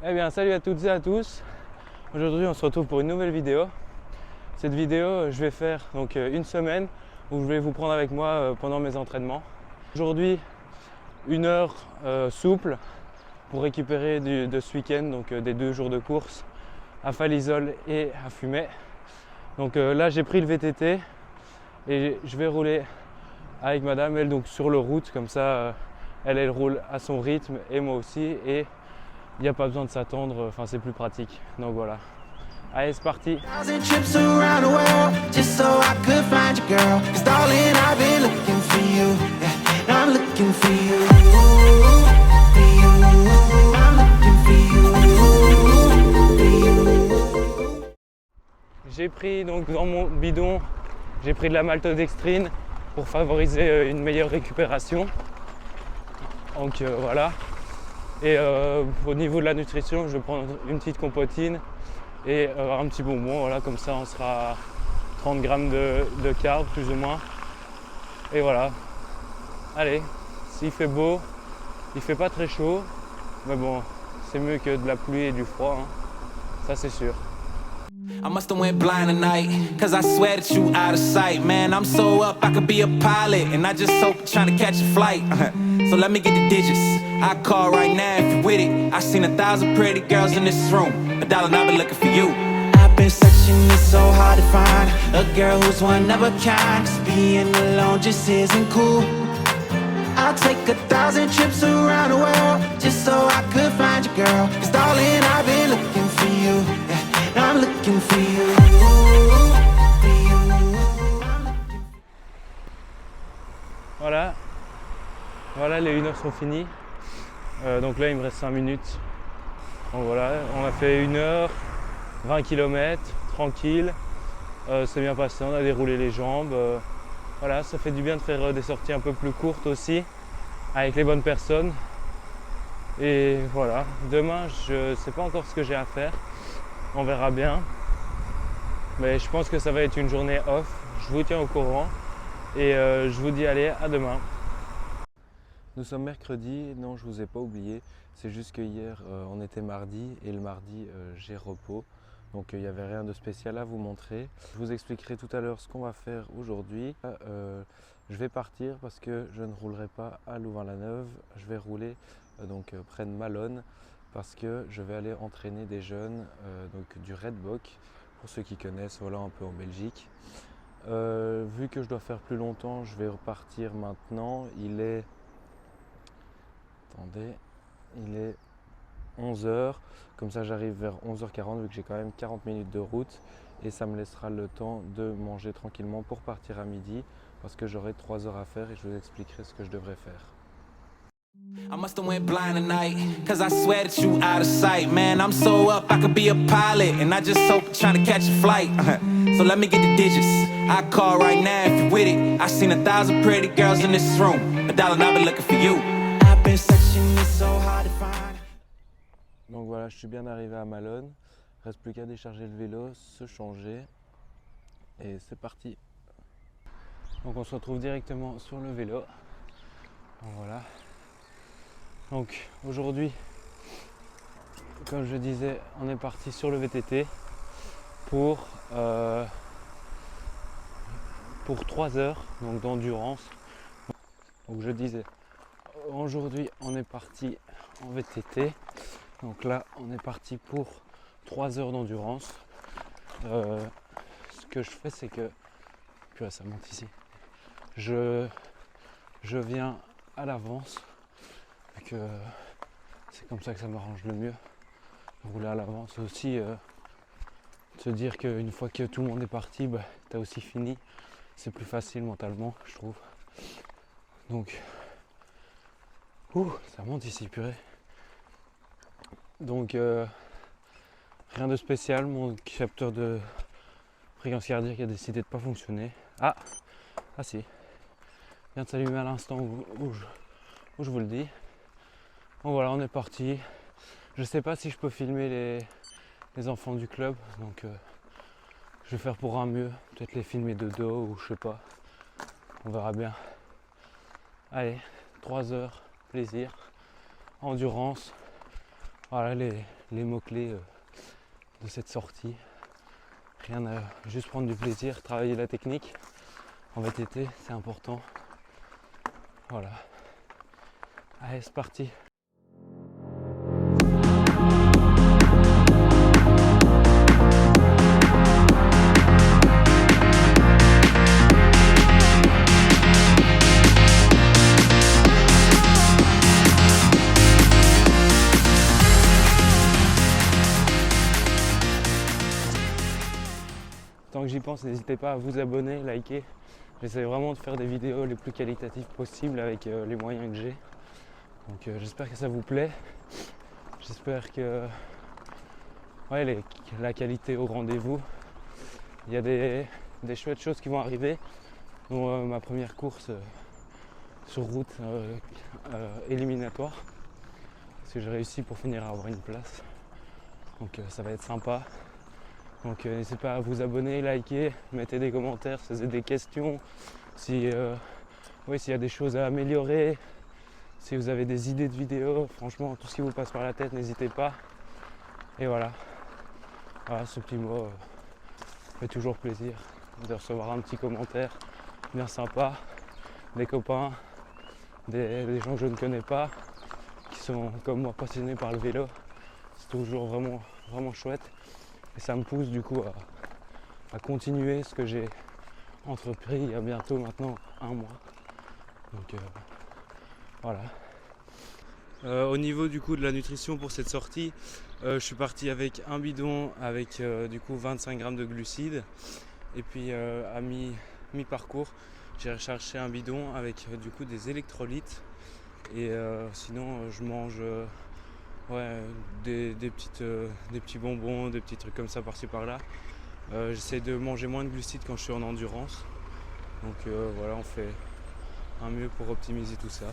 Eh bien, salut à toutes et à tous. Aujourd'hui, on se retrouve pour une nouvelle vidéo. Cette vidéo, je vais faire donc une semaine où je vais vous prendre avec moi pendant mes entraînements. Aujourd'hui, 1 heure souple pour récupérer de ce week-end, donc des 2 jours de course à Falisol et à Fumay. Donc là, j'ai pris le VTT et je vais rouler avec madame, elle donc sur le route, comme ça elle roule à son rythme et moi aussi, et il n'y a pas besoin de s'attendre, enfin c'est plus pratique. Donc voilà. Allez, c'est parti. J'ai pris donc dans mon bidon, j'ai pris de la maltodextrine pour favoriser une meilleure récupération. Donc voilà. Et au niveau de la nutrition, je vais prendre une petite compotine et un petit bonbon. Voilà, comme ça on sera à 30 grammes de carbs plus ou moins. Et voilà. Allez, s'il fait beau, il fait pas très chaud, mais bon, c'est mieux que de la pluie et du froid, hein. Ça c'est sûr. I must have went blind tonight, cause I swear that you out of sight. Man, I'm so up, I could be a pilot, and I just hope trying to catch a flight. So let me get the digits, I call right now if you're with it. I seen 1,000 pretty girls in this room, but darling, I've been looking for you. I've been searching, it's so hard to find a girl who's one of a kind, cause being alone just isn't cool. I'll take 1,000 trips around the world, just so I could find you, girl. Cause darling, I've been looking for you, I'm looking for you. Voilà, les 1 heure sont finies. Donc là, il me reste 5 minutes. Donc voilà, on a fait 1 heure, 20 km, tranquille. C'est bien passé, on a déroulé les jambes. Voilà, ça fait du bien de faire des sorties un peu plus courtes aussi, avec les bonnes personnes. Et voilà, demain, je ne sais pas encore ce que j'ai à faire. On verra bien. Mais je pense que ça va être une journée off. Je vous tiens au courant. Et je vous dis allez, à demain. Nous sommes mercredi, non je vous ai pas oublié, c'est juste que hier on était mardi et le mardi j'ai repos, donc il n'y avait rien de spécial à vous montrer. Je vous expliquerai tout à l'heure ce qu'on va faire aujourd'hui. Je vais partir parce que je ne roulerai pas à Louvain-la-Neuve, je vais rouler donc près de Malone parce que je vais aller entraîner des jeunes donc du Redbock, pour ceux qui connaissent, voilà un peu en Belgique. Vu que je dois faire plus longtemps, je vais repartir maintenant. Il est 11 h, comme ça j'arrive vers 11h40 vu que j'ai quand même 40 minutes de route et ça me laissera le temps de manger tranquillement pour partir à midi parce que j'aurai 3 heures à faire et je vous expliquerai ce que je devrais faire. I must have went blind tonight, cause I swear that you out of sight. Man, I'm so up, I could be a pilot, and I just hope trying to catch a flight. So let me get the digits, I call right now if you're with it. I seen 1,000 pretty girls in this room, but darling, I've been looking for you. I've been searching, it's so hard to find. Donc voilà, je suis bien arrivé à Malone. Reste plus qu'à décharger le vélo, se changer et c'est parti. Donc on se retrouve directement sur le vélo. Donc voilà. Donc aujourd'hui, comme je disais, on est parti sur le VTT pour 3 heures donc d'endurance. Donc je disais, aujourd'hui on est parti en VTT. Donc là on est parti pour 3 heures d'endurance. Ce que je fais c'est que, puis ça monte ici, je viens à l'avance. Que c'est comme ça que ça m'arrange le mieux, rouler à l'avance aussi, se dire qu'une fois que tout le monde est parti, bah, t'as aussi fini, c'est plus facile mentalement je trouve. Donc ça monte ici, purée. Donc rien de spécial, mon capteur de fréquence cardiaque a décidé de pas fonctionner. Ah si, vient de s'allumer à l'instant où je vous le dis. Bon voilà, on est parti. Je sais pas si je peux filmer les enfants du club, donc je vais faire pour un mieux, peut-être les filmer de dos ou je sais pas, on verra bien. Allez, 3 heures, plaisir, endurance. Voilà, les mots-clés de cette sortie. Rien à juste prendre du plaisir, travailler la technique. En VTT, c'est important. Voilà. Allez, c'est parti. Tant que j'y pense, n'hésitez pas à vous abonner, liker. J'essaie vraiment de faire des vidéos les plus qualitatives possibles avec les moyens que j'ai. Donc j'espère que ça vous plaît. J'espère que la qualité au rendez-vous. Il y a des chouettes choses qui vont arriver. Dont ma première course sur route éliminatoire. Parce que j'ai réussi pour finir à avoir une place. Donc ça va être sympa. Donc n'hésitez pas à vous abonner, liker, mettez des commentaires si vous avez des questions, s'il y a des choses à améliorer, si vous avez des idées de vidéos, franchement tout ce qui vous passe par la tête, n'hésitez pas. Et voilà, ce petit mot fait toujours plaisir de recevoir un petit commentaire bien sympa, des copains, des gens que je ne connais pas, qui sont comme moi passionnés par le vélo. C'est toujours vraiment, vraiment chouette. Et ça me pousse du coup à continuer ce que j'ai entrepris il y a bientôt maintenant un mois. Donc voilà. Au niveau du coup de la nutrition pour cette sortie, je suis parti avec un bidon avec du coup 25 grammes de glucides. Et puis à mi-parcours, j'ai recherché un bidon avec du coup des électrolytes. Et sinon je mange des petits bonbons, des petits trucs comme ça par-ci par-là. J'essaie de manger moins de glucides quand je suis en endurance. Donc voilà, on fait un mieux pour optimiser tout ça.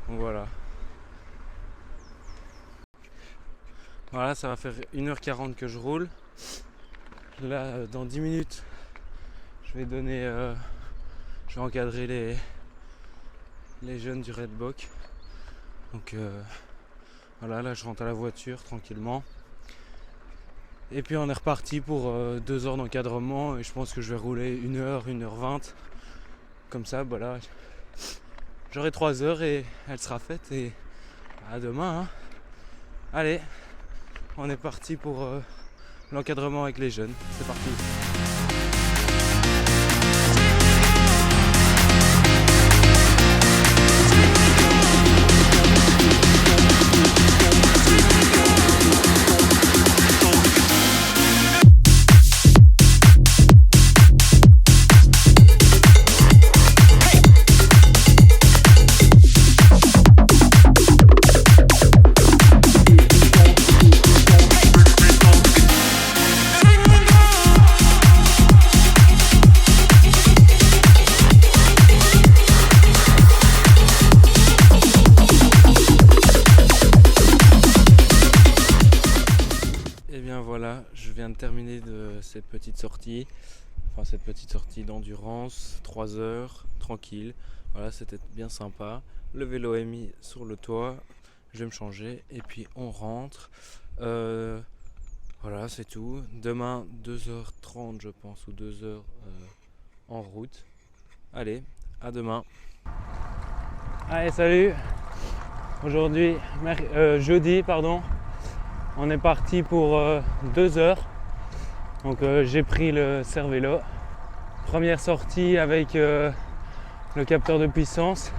Donc voilà. Voilà, ça va faire 1h40 que je roule. Là, dans 10 minutes, je vais encadrer les jeunes du Redbock. Donc voilà, là je rentre à la voiture tranquillement. Et puis on est reparti pour 2 heures d'encadrement et je pense que je vais rouler 1h, 1h20. Comme ça, voilà. J'aurai 3 heures et elle sera faite et à demain. Hein. Allez, on est parti pour l'encadrement avec les jeunes. C'est parti. Voilà, je viens de terminer cette petite sortie d'endurance, 3 heures, tranquille. Voilà, c'était bien sympa. Le vélo est mis sur le toit, je vais me changer et puis on rentre. Voilà, c'est tout. Demain, 2h30 je pense, ou 2h en route. Allez, à demain. Allez, salut. Aujourd'hui, jeudi, on est parti pour 2 heures. Donc j'ai pris le Cervélo. Première sortie avec le capteur de puissance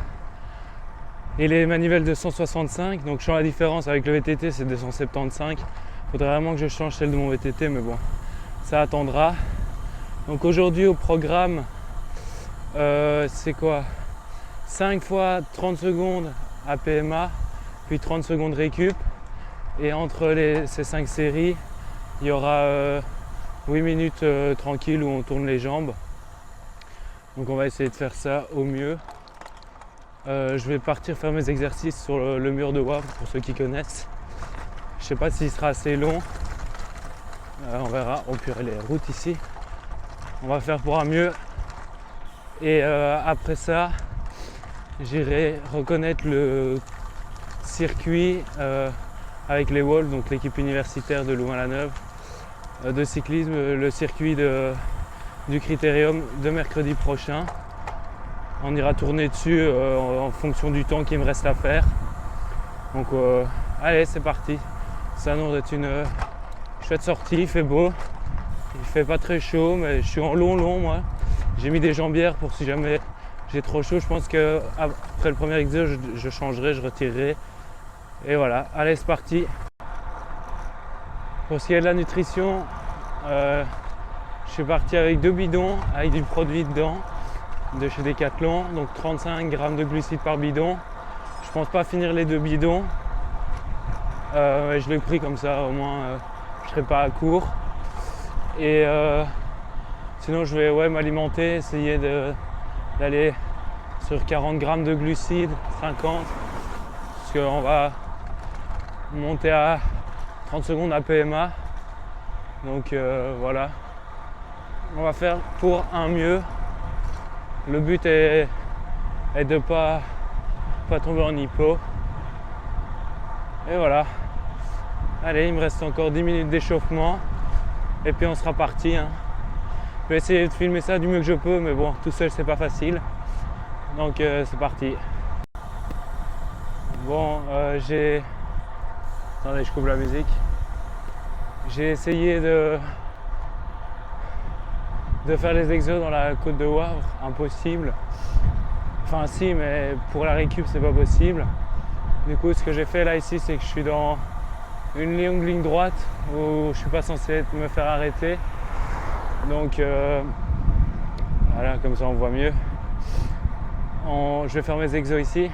et les manivelles de 165. Donc je sens la différence avec le VTT, c'est 275. Il faudrait vraiment que je change celle de mon VTT, mais bon, ça attendra. Donc aujourd'hui au programme, c'est quoi? 5 fois 30 secondes à PMA, puis 30 secondes récup. Et entre ces 5 séries, il y aura 8 minutes tranquilles où on tourne les jambes. Donc on va essayer de faire ça au mieux. Je vais partir faire mes exercices sur le mur de Wavre pour ceux qui connaissent. Je sais pas s'il sera assez long. On verra. Oh purée, les routes ici. On va faire pour un mieux. Et après ça, j'irai reconnaître le circuit avec les Wolves, donc l'équipe universitaire de Louvain-la-Neuve de cyclisme, le circuit du Critérium de mercredi prochain. On ira tourner dessus en fonction du temps qu'il me reste à faire. Donc allez, c'est parti. Ça annonce d'être une chouette sortie, il fait beau. Il fait pas très chaud, mais je suis en long moi. J'ai mis des jambières pour si jamais j'ai trop chaud. Je pense qu'après le premier exo, je changerai, je retirerai. Et voilà, allez, c'est parti. Pour ce qui est de la nutrition, je suis parti avec 2 bidons, avec du produit dedans, de chez Decathlon, donc 35 grammes de glucides par bidon. Je pense pas finir les 2 bidons. Je l'ai pris comme ça, au moins je serai pas à court. Et sinon je vais m'alimenter, essayer d'aller sur 40 grammes de glucides, 50, parce qu'on va monter à 30 secondes à PMA. Donc voilà, on va faire pour un mieux. Le but est de pas tomber en hypo. Et voilà. Allez, il me reste encore 10 minutes d'échauffement. Et puis on sera parti. Je vais essayer de filmer ça du mieux que je peux, mais bon, tout seul c'est pas facile. Donc c'est parti. Bon, attendez, je coupe la musique. J'ai essayé de faire les exos dans la côte de Wavre, impossible. Enfin si, mais pour la récup c'est pas possible. Du coup ce que j'ai fait là ici, c'est que je suis dans une longue ligne droite où je suis pas censé me faire arrêter. Donc voilà, comme ça on voit mieux. Je vais faire mes exos ici.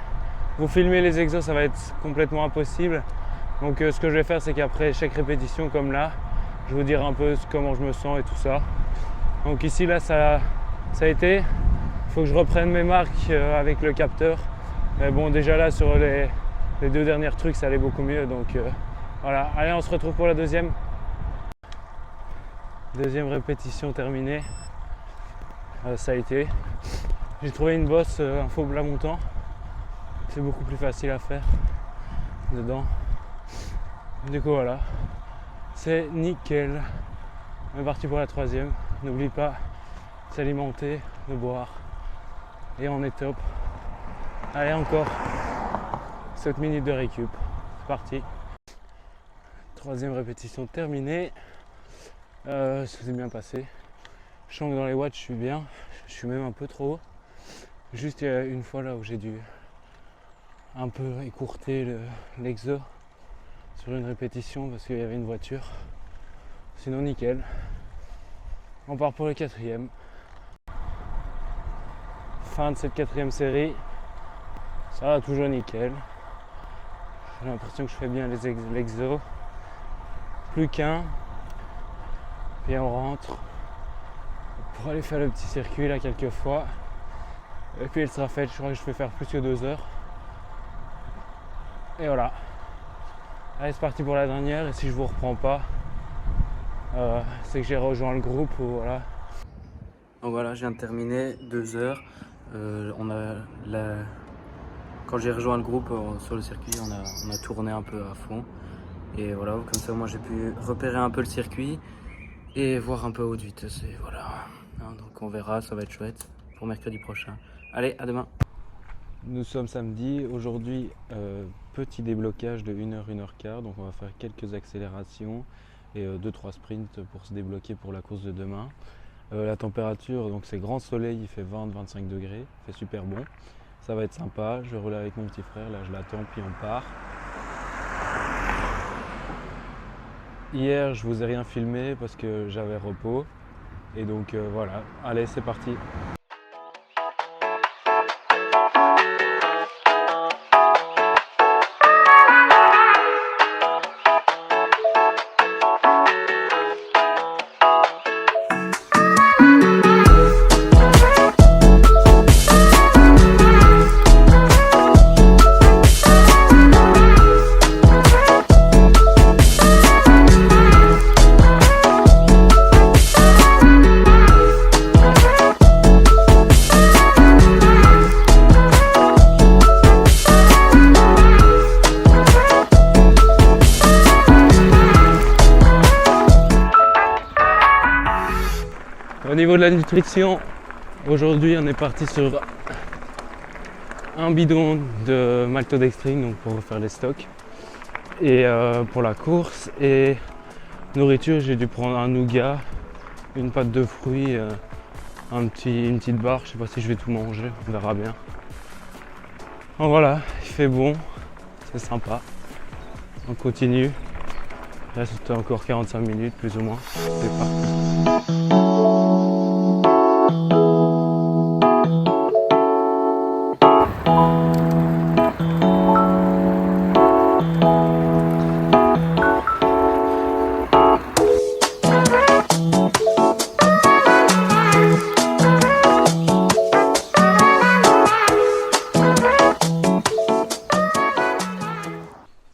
Vous filmer les exos, ça va être complètement impossible. Donc ce que je vais faire, c'est qu'après chaque répétition comme là, je vais vous dire un peu comment je me sens et tout ça. Donc ici là ça a été. Il faut que je reprenne mes marques avec le capteur. Mais bon, déjà là sur les 2 derniers trucs ça allait beaucoup mieux. Donc voilà, allez, on se retrouve pour la deuxième. Deuxième répétition terminée. Ça a été. J'ai trouvé une bosse, un faux plat montant. C'est beaucoup plus facile à faire dedans. Du coup voilà, c'est nickel. On est parti pour la troisième. N'oublie pas de s'alimenter, de boire. Et on est top. Allez, encore 7 minutes de récup. C'est parti. Troisième répétition terminée. Ça s'est bien passé. Je sens que dans les watts je suis bien. Je suis même un peu trop haut. Juste il y a une fois là où j'ai dû un peu écourter l'exo sur une répétition parce qu'il y avait une voiture. Sinon nickel. On part pour le 4e. Fin de cette 4e série. Ça va toujours nickel. J'ai l'impression que je fais bien l'exo. Plus qu'un. Puis on rentre pour aller faire le petit circuit là quelques fois. Et puis il sera fait. Je crois que je vais faire plus que 2 heures. Et voilà. Allez, c'est parti pour la dernière. Et si je vous reprends pas, c'est que j'ai rejoint le groupe. Voilà. Donc voilà, je viens de terminer 2 heures. Quand j'ai rejoint le groupe sur le circuit, on a tourné un peu à fond. Et voilà, comme ça, moi j'ai pu repérer un peu le circuit et voir un peu à haute vitesse. Et voilà. Donc on verra, ça va être chouette pour mercredi prochain. Allez, à demain. Nous sommes samedi. Aujourd'hui, petit déblocage de 1h, 1h15. Donc on va faire quelques accélérations et 2-3 sprints pour se débloquer pour la course de demain. La température, donc c'est grand soleil, il fait 20-25 degrés, il fait super bon. Ça va être sympa, je roule avec mon petit frère, là je l'attends puis on part. Hier je vous ai rien filmé parce que j'avais repos. Et donc voilà, allez c'est parti. niveau de la nutrition, aujourd'hui on est parti sur un bidon de maltodextrine donc pour refaire les stocks et pour la course. Et nourriture, j'ai dû prendre un nougat, une pâte de fruits, une petite barre. Je sais pas si je vais tout manger, on verra bien. Donc voilà, il fait bon, c'est sympa. On continue. Là c'était encore 45 minutes plus ou moins. C'est parti.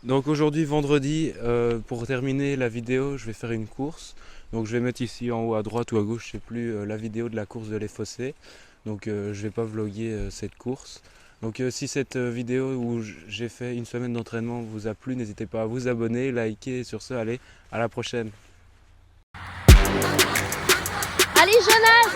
Donc aujourd'hui vendredi, pour terminer la vidéo, je vais faire une course. Donc je vais mettre ici en haut à droite ou à gauche, je sais plus, la vidéo de la course de Les Fossés. Donc je vais pas vlogger cette course. Donc si cette vidéo où j'ai fait une semaine d'entraînement vous a plu, n'hésitez pas à vous abonner, liker et sur ce, allez, à la prochaine. Allez Jonas!